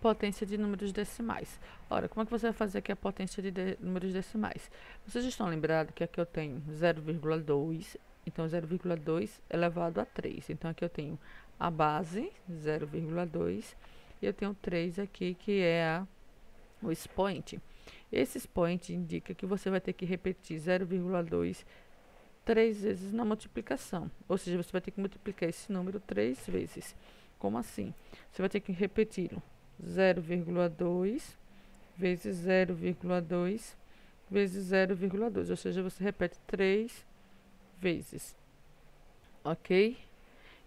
potência de números decimais. Ora, como é que você vai fazer aqui a potência de números decimais? Vocês estão lembrados que aqui eu tenho 0,2, então 0,2 elevado a 3. Então aqui eu tenho a base, 0,2, e eu tenho 3 aqui, que é o expoente. Esse expoente indica que você vai ter que repetir 0,2 3 vezes na multiplicação. Ou seja, você vai ter que multiplicar esse número 3 vezes. Como assim? Você vai ter que repeti-lo. 0,2 vezes 0,2 vezes 0,2. Ou seja, você repete 3 vezes. Ok?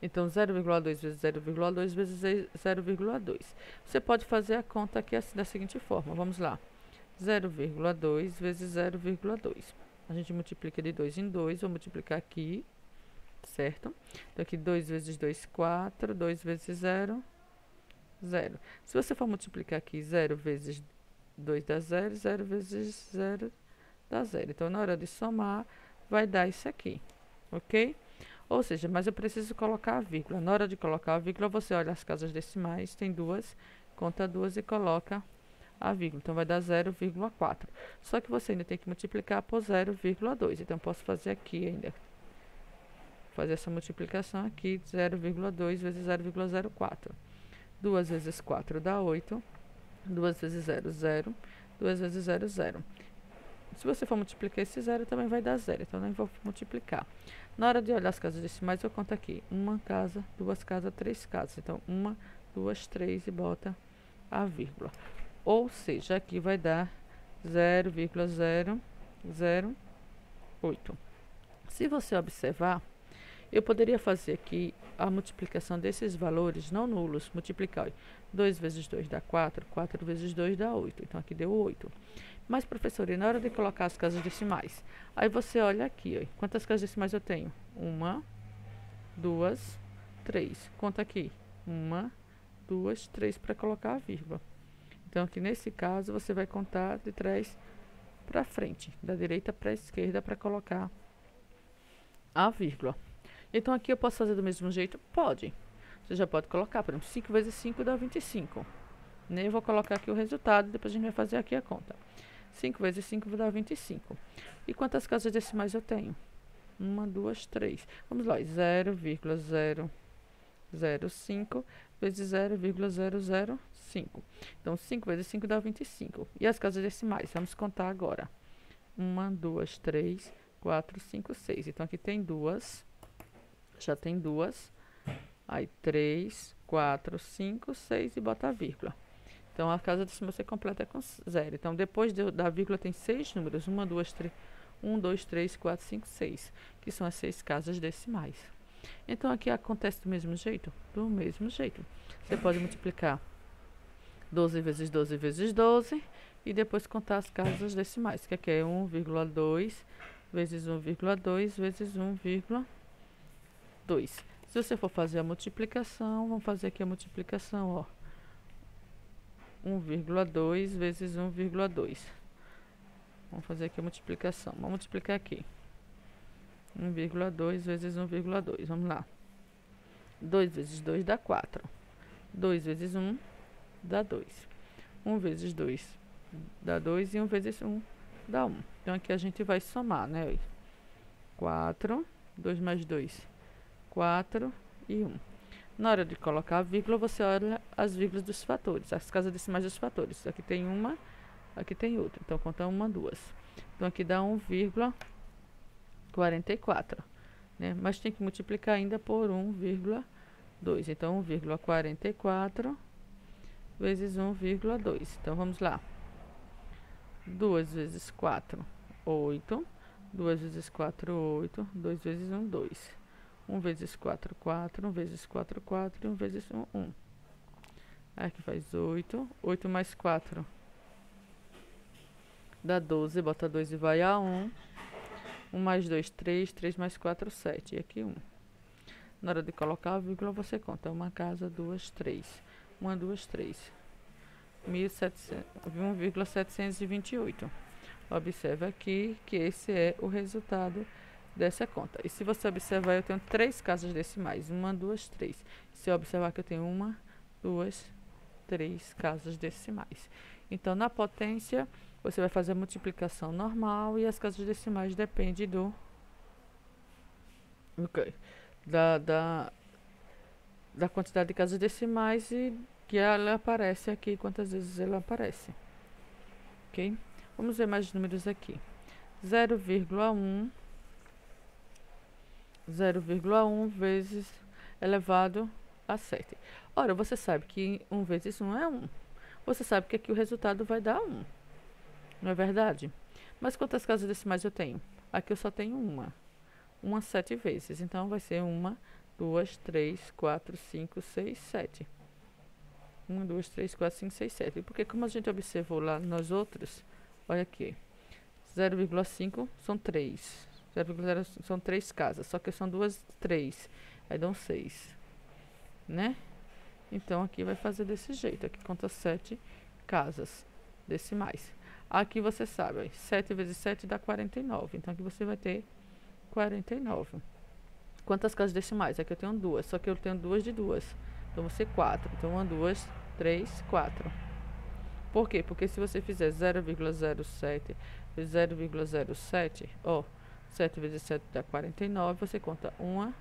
Então, 0,2 vezes 0,2 vezes 0,2. Você pode fazer a conta aqui assim, da seguinte forma. Vamos lá. 0,2 vezes 0,2. A gente multiplica de 2 em 2. Vou multiplicar aqui, certo? Então, aqui 2 vezes 2, 4. 2 vezes 0, 0. Se você for multiplicar aqui 0 vezes 2 dá 0, 0 vezes 0 dá 0. Então, na hora de somar, vai dar isso aqui, ok? Ou seja, mas eu preciso colocar a vírgula. Na hora de colocar a vírgula, você olha as casas decimais, tem duas, conta duas e coloca a vírgula. Então, vai dar 0,4. Só que você ainda tem que multiplicar por 0,2. Então, eu posso fazer aqui ainda. Fazer essa multiplicação aqui, 0,2 vezes 0,04. 2 vezes 4 dá 8. 2 vezes 0, 0. 2 vezes 0, 0. Se você for multiplicar esse 0, também vai dar 0. Então, nem vou multiplicar. Na hora de olhar as casas decimais, eu conto aqui. Uma casa, duas casas, três casas. Então, 1, 2, 3 e bota a vírgula. Ou seja, aqui vai dar 0,008. Se você observar, eu poderia fazer aqui a multiplicação desses valores não nulos. Multiplicar 2 vezes 2 dá 4, 4 vezes 2 dá 8. Então, aqui deu 8. Mas, professor, e na hora de colocar as casas decimais? Aí você olha aqui, ó, quantas casas decimais eu tenho? 1, 2, 3. Conta aqui. 1, 2, 3 para colocar a vírgula. Então, aqui nesse caso, você vai contar de trás para frente, da direita para a esquerda, para colocar a vírgula. Então, aqui eu posso fazer do mesmo jeito? Pode. Você já pode colocar, por exemplo, 5 vezes 5 dá 25. Eu vou colocar aqui o resultado, depois a gente vai fazer aqui a conta. 5 vezes 5 dá 25. E quantas casas decimais eu tenho? 1, 2, 3. Vamos lá, 0,005 vezes 0,005. Então, 5 vezes 5 dá 25. E as casas decimais? Vamos contar agora. 1, 2, 3, 4, 5, 6. Então, aqui tem duas. Já tem duas. Aí, 3, 4, 5, 6 e bota a vírgula. Então, a casa decimais você completa com 0. Então, depois da vírgula tem 6 números. 1, 2, 3, 1, 2, 3, 4, 5, 6. Que são as 6 casas decimais. Então, aqui acontece do mesmo jeito? Do mesmo jeito. Você pode multiplicar 12 vezes 12 vezes 12 e depois contar as casas decimais, que aqui é 1,2 vezes 1,2 vezes 1,2. Se você for fazer a multiplicação, vamos fazer aqui a multiplicação, ó. 1,2 vezes 1,2. Vamos fazer aqui a multiplicação. Vamos multiplicar aqui. 1,2 vezes 1,2. Vamos lá. 2 vezes 2 dá 4. 2 vezes 1 dá 2. 1 vezes 2 dá 2 e 1 vezes 1 dá 1. Então, aqui a gente vai somar, né? 4, 2 mais 2, 4 e 1. Na hora de colocar a vírgula, você olha as vírgulas dos fatores, as casas decimais dos fatores. Aqui tem uma, aqui tem outra. Então, conta 1, 2. Então, aqui dá 1,44, né? Mas tem que multiplicar ainda por 1,2. Então, 1,44 vezes 1,2. Então, vamos lá. 2 vezes 4, 8. 2 vezes 4, 8. 2 vezes 1, 2. 1 vezes 4, 4. 1 vezes 4, 4. E 1 vezes 1, 1. Aqui faz 8. 8 mais 4 dá 12. Bota 2 e vai a 1. 1 mais 2, 3. 3 mais 4, 7. E aqui 1. Na hora de colocar a vírgula, você conta. Uma casa, 2, 3. 1, 2, 3. 1,728. Observa aqui que esse é o resultado dessa conta. E se você observar, eu tenho 3 casas decimais. 1, 2, 3. Se eu observar que eu tenho 1, 2, 3 casas decimais. Então, na potência, você vai fazer a multiplicação normal e as casas decimais dependem do... Okay, da quantidade de casas decimais e que ela aparece aqui, quantas vezes ela aparece. Ok? Vamos ver mais números aqui. 0,1 vezes elevado a 7. Ora, você sabe que 1 vezes 1 é 1. Você sabe que aqui o resultado vai dar 1. Não é verdade? Mas quantas casas decimais eu tenho? Aqui eu só tenho uma. 7 vezes. Então, vai ser 1, 2, 3, 4, 5, 6, 7. 1, 2, 3, 4, 5, 6, 7. Porque como a gente observou lá nos outros, olha aqui. 0,5 são 3. 0,0 são 3 casas. Só que são 2, 3. Aí dão 6. Né? Então, aqui vai fazer desse jeito. Aqui conta 7 casas decimais. Aqui você sabe, ó, 7 vezes 7 dá 49. Então, aqui você vai ter 49. Quantas casas decimais? Aqui eu tenho 2. Só que eu tenho 2 de 2. Então, vai ser 4. Então, 1, 2, 3, 4. Por quê? Porque se você fizer 0,07 vezes 0,07, ó, 7 vezes 7 dá 49. Você conta 1,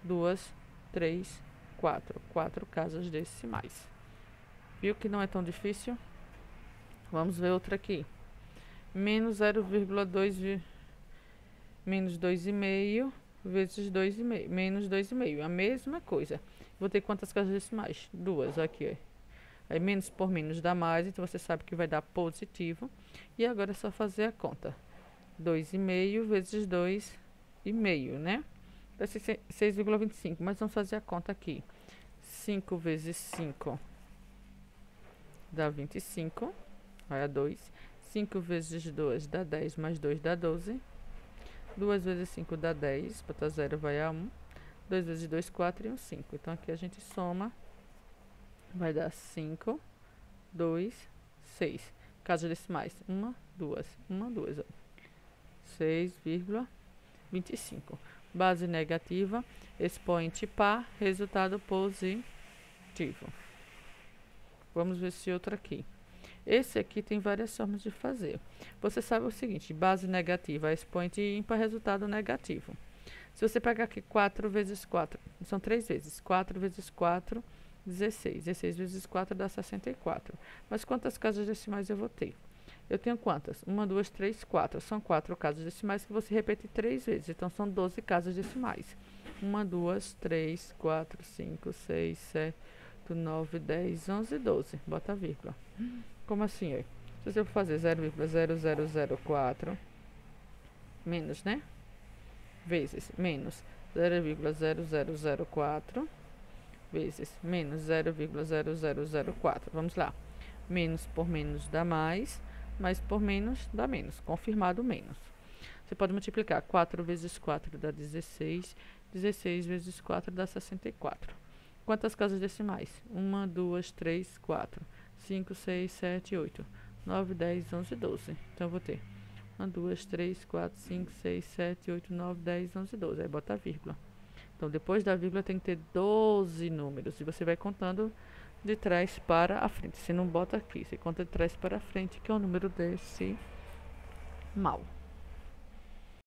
2, 3, 4. 4 casas decimais. Viu que não é tão difícil? Vamos ver outra aqui. Menos 0,2 menos 2,5 vezes 2,5. Menos 2,5. A mesma coisa. Vou ter quantas casas decimais? 2 aqui, ó. Aí menos por menos dá mais, então você sabe que vai dar positivo. E agora é só fazer a conta. 2,5 vezes 2,5, né? Vai ser 6,25, mas vamos fazer a conta aqui. 5 vezes 5 dá 25, vai a 2. 5 vezes 2 dá 10, mais 2 dá 12. 2 vezes 5 dá 10, botar 0 vai a 1. 2 vezes 2, 4 e 1, 5. Então, aqui a gente soma, vai dar 5, 2, 6. Casas decimais, 1, 2, 1, 2. 6,25. Base negativa, expoente par, resultado positivo. Vamos ver esse outro aqui. Esse aqui tem várias formas de fazer. Você sabe o seguinte, base negativa, expoente ímpar, resultado negativo. Se você pegar aqui 4 vezes 4, são 3 vezes. 4 vezes 4, 16. 16 vezes 4 dá 64. Mas quantas casas decimais eu vou ter? Eu tenho quantas? 1, 2, 3, 4. São 4 casas decimais que você repete 3 vezes. Então, são 12 casas decimais. 1, 2, 3, 4, 5, 6, 7, 9, 10, 11, 12. Bota a vírgula. Como assim? Ó? Se você for fazer 0,0004 menos, né? Vezes menos 0,0004 vezes menos 0,0004. Vamos lá. Menos por menos dá mais, mais por menos dá menos. Confirmado menos. Você pode multiplicar 4 vezes 4 dá 16. 16 vezes 4 dá 64. Quantas casas decimais? 1, 2, 3, 4, 5, 6, 7, 8, 9, 10, 11, 12. Então, eu vou ter 1, 2, 3, 4, 5, 6, 7, 8, 9, 10, 11, 12. Aí, bota a vírgula. Então, depois da vírgula tem que ter 12 números. E você vai contando de trás para a frente. Você não bota aqui, você conta de trás para a frente, que é o número decimal.